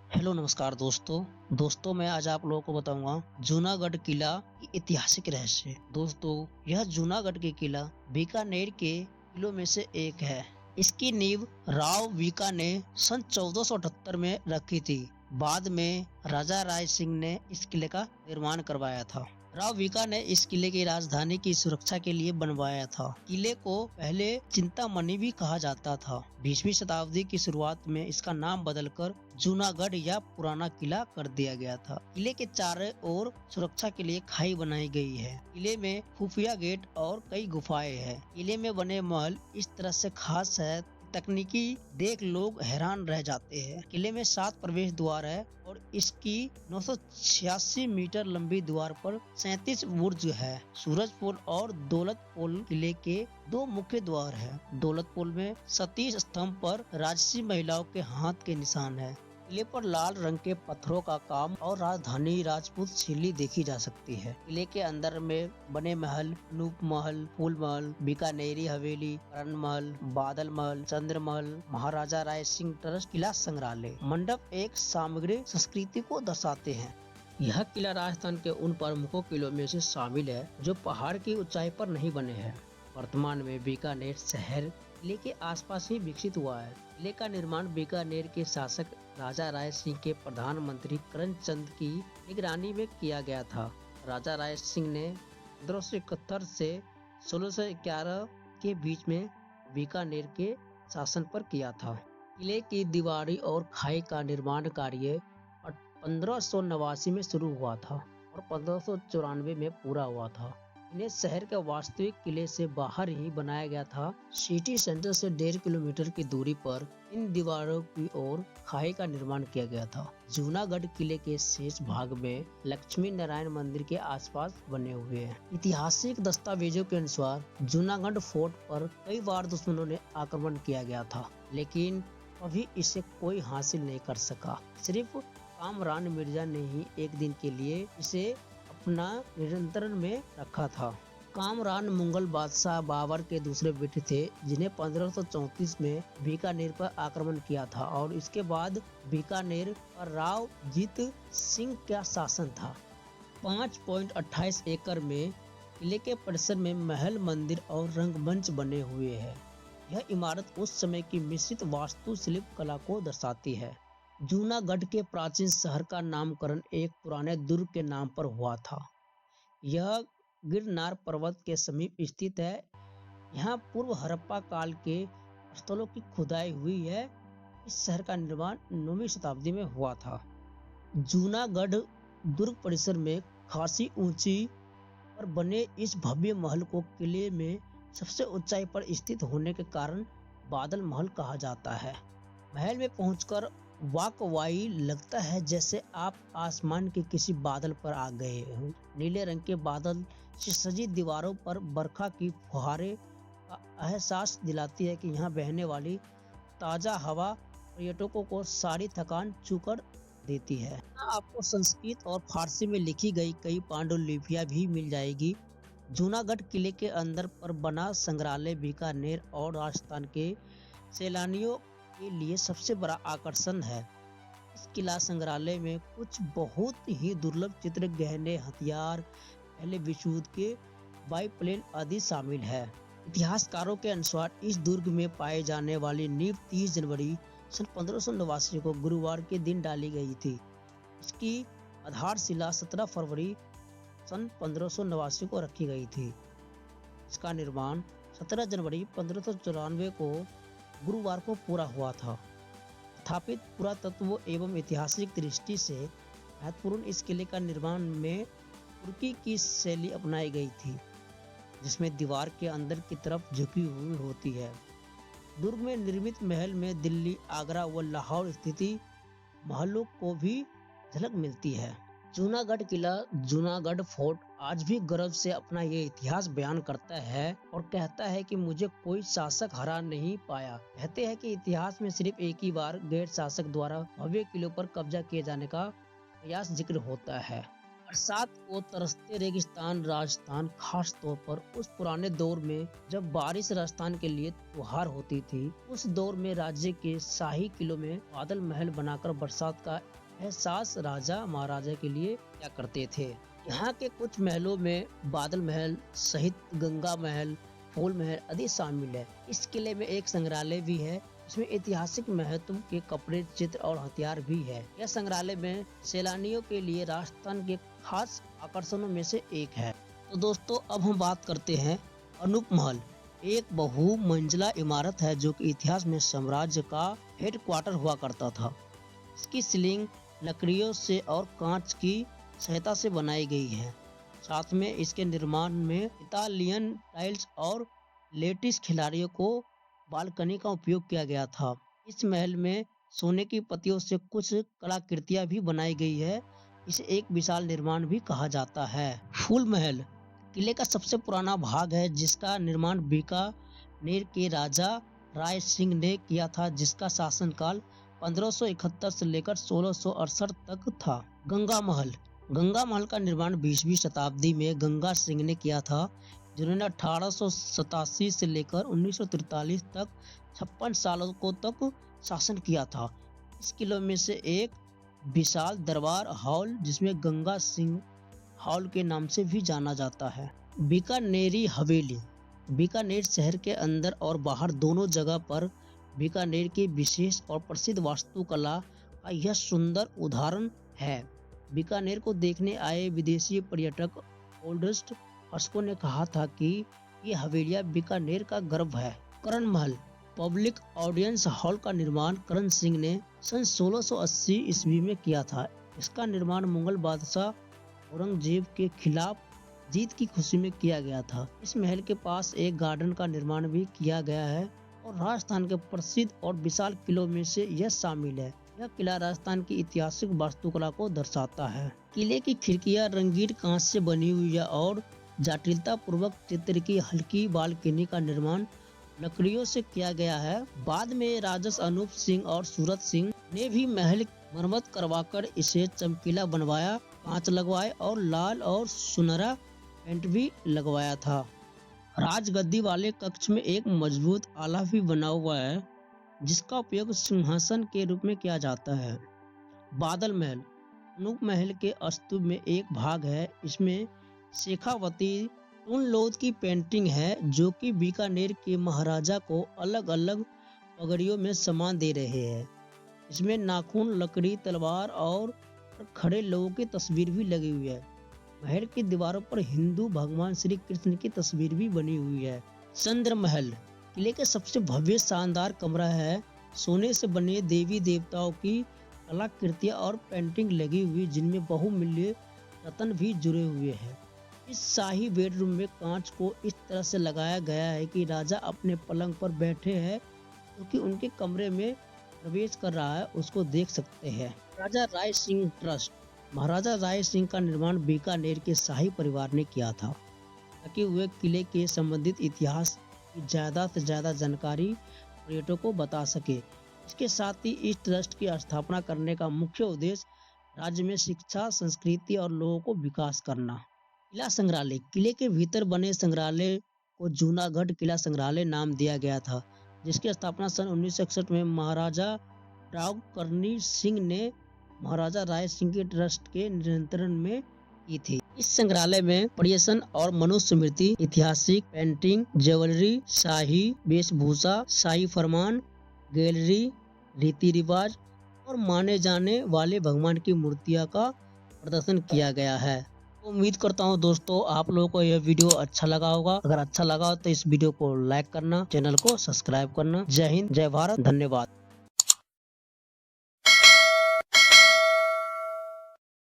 Hello नमस्कार दोस्तों मैं आज आप लोगों को बताऊंगा जूनागढ़ किला की ऐतिहासिक रहस्य। दोस्तों, यह जूनागढ़ के किला बीकानेर के किलों में से एक है। इसकी नींव राव बीका ने सन 1478 में रखी थी। बाद में राजा राय सिंह ने इस किले का निर्माण करवाया था। राव बीका ने इस किले की राजधानी की सुरक्षा के लिए बनवाया था। किले को पहले चिंतामणि भी कहा जाता था। 20वीं शताब्दी की शुरुआत में इसका नाम बदलकर जूनागढ़ या पुराना किला कर दिया गया था। किले के चारों ओर सुरक्षा के लिए खाई बनाई गई है। किले में खुफिया गेट और कई गुफाएं हैं। किले में बने महल इस तरह से खास है, तकनीकी देख लोग हैरान रह जाते हैं। किले में 7 प्रवेश द्वार है और इसकी 986 मीटर लंबी द्वार पर 37 बुर्ज है। सूरज पोल और दौलत पोल किले के 2 मुख्य द्वार है। दौलत पोल में सतीश स्तंभ पर राजसी महिलाओं के हाथ के निशान है। किले पर लाल रंग के पत्थरों का काम और राजधानी राजपूत शैली देखी जा सकती है। किले के अंदर में बने महल नूप महल, फूल महल, बीकानेरी हवेली, करण महल, बादल महल, चंद्र महल, महाराजा राय सिंह ट्रस्ट, किला संग्रहालय मंडप एक सामग्री संस्कृति को दर्शाते हैं। यह किला राजस्थान के उन प्रमुखों किलों में से शामिल है जो पहाड़ की ऊंचाई पर नहीं बने हैं। वर्तमान में बीकानेर शहर किले के आसपास ही विकसित हुआ है। किले का निर्माण बीकानेर के शासक राजा राय सिंह के प्रधानमंत्री करमचंद की निगरानी में किया गया था। राजा राय सिंह ने 1571 से 1611 के बीच में बीकानेर के शासन पर किया था। किले की दीवारी और खाई का निर्माण कार्य 1589 में शुरू हुआ था और 1594 में पूरा हुआ था। इन्हें शहर के वास्तविक किले से बाहर ही बनाया गया था। सिटी सेंटर से 1.5 किलोमीटर की दूरी पर इन दीवारों की ओर खाई का निर्माण किया गया था। जूनागढ़ किले के शेष भाग में लक्ष्मी नारायण मंदिर के आसपास बने हुए हैं। ऐतिहासिक दस्तावेजों के अनुसार जूनागढ़ फोर्ट पर कई बार दुश्मनों ने आक्रमण किया गया था, लेकिन कभी इसे कोई हासिल नहीं कर सका। सिर्फ कामरान मिर्जा ने ही एक दिन के लिए इसे अपना नियंत्रण में रखा था। कामरान मुगल बादशाह बाबर के दूसरे बेटे थे, जिन्हें 1534 में बीकानेर पर आक्रमण किया था और इसके बाद बीकानेर पर राव जीत सिंह का शासन था। 5.28 एकड़ में किले के परिसर में महल, मंदिर और रंगमंच बने हुए हैं। यह इमारत उस समय की मिश्रित वास्तुशिल्प कला को दर्शाती है। जूनागढ़ के प्राचीन शहर का नामकरण एक पुराने दुर्ग के नाम पर हुआ था। यह गिरनार पर्वत के समीप स्थित है। यहाँ पूर्व हड़प्पा काल के स्थलों की खुदाई हुई है। इस शहर का निर्माण 9वीं शताब्दी में हुआ था। जूनागढ़ दुर्ग परिसर में खासी ऊंची पर बने इस भव्य महल को किले में सबसे ऊंचाई पर स्थित होने के कारण बादल महल कहा जाता है। महल में पहुंचकर वाकई लगता है जैसे आप आसमान के किसी बादल पर आ गए हो। नीले रंग के बादल से सजी दीवारों पर बरखा की फुहारें का एहसास दिलाती है कि यहाँ बहने वाली ताजा हवा पर्यटकों को सारी थकान चूकर देती है। यहाँ आपको संस्कृत और फारसी में लिखी गई कई पांडुलिपियां भी मिल जाएगी। जूनागढ़ किले के अंदर पर बना संग्रहालय बीकानेर और राजस्थान के सैलानियों के लिए सबसे बड़ा आकर्षण है। इस किला संग्रहालय में कुछ बहुत ही दुर्लभ चित्र, गहने, हथियार, पहले विश्व युद्ध के बाइप्लेन आदि शामिल है। इतिहासकारों के अनुसार इस दुर्ग में पाए जाने वाली नींव 30 जनवरी सन 1589 को गुरुवार के दिन डाली गई थी। इसकी आधारशिला 17 फरवरी सन 1589 को रखी गई थी। इसका निर्माण 17 जनवरी 1594 को गुरुवार को पूरा हुआ था। स्थापित पुरातत्व एवं ऐतिहासिक दृष्टि से महत्वपूर्ण इस किले का निर्माण में तुर्की की शैली अपनाई गई थी, जिसमें दीवार के अंदर की तरफ झुकी हुई होती है। दुर्ग में निर्मित महल में दिल्ली, आगरा व लाहौर स्थित महलों को भी झलक मिलती है। जूनागढ़ किला, जूनागढ़ फोर्ट आज भी गर्व से अपना ये इतिहास बयान करता है और कहता है कि मुझे कोई शासक हरा नहीं पाया। कहते हैं कि इतिहास में सिर्फ एक ही बार गैर शासक द्वारा भव्य किलों पर कब्जा किए जाने का प्रयास जिक्र होता है। बरसात को तरसते रेगिस्तान राजस्थान, खास तौर पर उस पुराने दौर में जब बारिश राजस्थान के लिए त्योहार होती थी, उस दौर में राज्य के शाही किलों में बादल महल बनाकर बरसात का एहसास राजा महाराजा के लिए क्या करते थे। यहाँ के कुछ महलों में बादल महल सहित गंगा महल, फूल महल आदि शामिल है। इस किले में एक संग्रहालय भी है, इसमें ऐतिहासिक महत्व के कपड़े, चित्र और हथियार भी है। यह संग्रहालय में सैलानियों के लिए राजस्थान के खास आकर्षणों में से एक है। तो दोस्तों अब हम बात करते हैं अनूप महल। एक बहुमंजिला इमारत है जो कि इतिहास में साम्राज्य का हेडक्वार्टर हुआ करता था। इसकी सीलिंग लकड़ियों से और कांच की सहायता से बनाई गई है। साथ में इसके निर्माण में इतालियन टाइल्स और लेटिस खिलाड़ियों को बालकनी का उपयोग किया गया था। इस महल में सोने की पत्तियों से कुछ कलाकृतियां भी बनाई गई है। इसे एक विशाल निर्माण भी कहा जाता है। फूल महल किले का सबसे पुराना भाग है, जिसका निर्माण बीकानेर के राजा राय सिंह ने किया था, जिसका शासनकाल 1571 से लेकर 1668 तक था। गंगा महल का निर्माण 20वीं शताब्दी में गंगा सिंह ने किया था, जिन्होंने 1887 से लेकर 1943 तक 56 सालों को तक शासन किया था। इस किले में से एक विशाल दरबार हॉल, जिसमें गंगा सिंह हॉल के नाम से भी जाना जाता है। बीकानेरी हवेली बीकानेर शहर के अंदर और बाहर दोनों जगह पर बीकानेर की विशेष और प्रसिद्ध वास्तुकला का यह सुंदर उदाहरण है। बीकानेर को देखने आए विदेशी पर्यटक ओल्डस्ट हर्षको ने कहा था कि ये हवेलियां बीकानेर का गर्व है। करण महल पब्लिक ऑडियंस हॉल का निर्माण करण सिंह ने सन 1680 ईस्वी में किया था। इसका निर्माण मुगल बादशाह औरंगजेब के खिलाफ जीत की खुशी में किया गया था। इस महल के पास एक गार्डन का निर्माण भी किया गया है और राजस्थान के प्रसिद्ध और विशाल किलों में से यह शामिल है। यह किला राजस्थान की ऐतिहासिक वास्तुकला को दर्शाता है। किले की खिड़कियां रंगीन कांच से बनी हुई है और जटिलता पूर्वक चित्र की हल्की बालकनी का निर्माण लकड़ियों से किया गया है। बाद में राजस अनूप सिंह और सूरत सिंह ने भी महल मरम्मत करवाकर इसे चमकीला बनवाया, कांच लगवाए और लाल और सुनहरा पेंट भी लगवाया था। राजगद्दी वाले कक्ष में एक मजबूत आला भी बना हुआ है, जिसका उपयोग सिंहासन के रूप में किया जाता है। बादल महल अनूप महल के स्तूप में एक भाग है। इसमें शेखावती टूनलोद की पेंटिंग है, जो कि बीकानेर के महाराजा को अलग अलग पगड़ियों में सम्मान दे रहे हैं। इसमें नाखून, लकड़ी, तलवार और खड़े लोगों की तस्वीर भी लगी हुई है। महल की दीवारों पर हिंदू भगवान श्री कृष्ण की तस्वीर भी बनी हुई है। चंद्र महल किले के सबसे भव्य शानदार कमरा है। सोने से बने देवी देवताओं की कलाकृतियां और पेंटिंग लगी हुई, जिनमें बहुमूल्य रत्न भी जुड़े हुए हैं। इस शाही बेडरूम में कांच को इस तरह से लगाया गया है कि राजा अपने पलंग पर बैठे हैं, क्योंकि उनके कमरे में प्रवेश कर रहा है उसको देख सकते हैं। राजा राय सिंह ट्रस्ट महाराजा राय सिंह का निर्माण बीकानेर के शाही परिवार ने किया था, ताकि वे किले के संबंधित इतिहास की ज्यादा से ज्यादा जानकारी पर्यटकों को बता सके। इसके साथ ही इस ट्रस्ट की स्थापना करने का मुख्य उद्देश्य राज्य में शिक्षा, संस्कृति और लोगों को विकास करना। किला संग्रहालय किले के भीतर बने संग्रहालय को जूनागढ़ किला संग्रहालय नाम दिया गया था, जिसकी स्थापना सन 1961 में महाराजा राव करणी सिंह ने महाराजा राय सिंह के ट्रस्ट के नियंत्रण में की थी। इस संग्रहालय में पर्यटन और मनुष्य स्मृति, ऐतिहासिक पेंटिंग, ज्वेलरी, शाही वेशभूषा, शाही फरमान, गैलरी, रीति रिवाज और माने जाने वाले भगवान की मूर्तियां का प्रदर्शन किया गया है। तो उम्मीद करता हूँ दोस्तों आप लोगों को यह वीडियो अच्छा लगा होगा। अगर अच्छा लगा हो तो इस वीडियो को लाइक करना, चैनल को सब्सक्राइब करना। जय हिंद, जय भारत, धन्यवाद।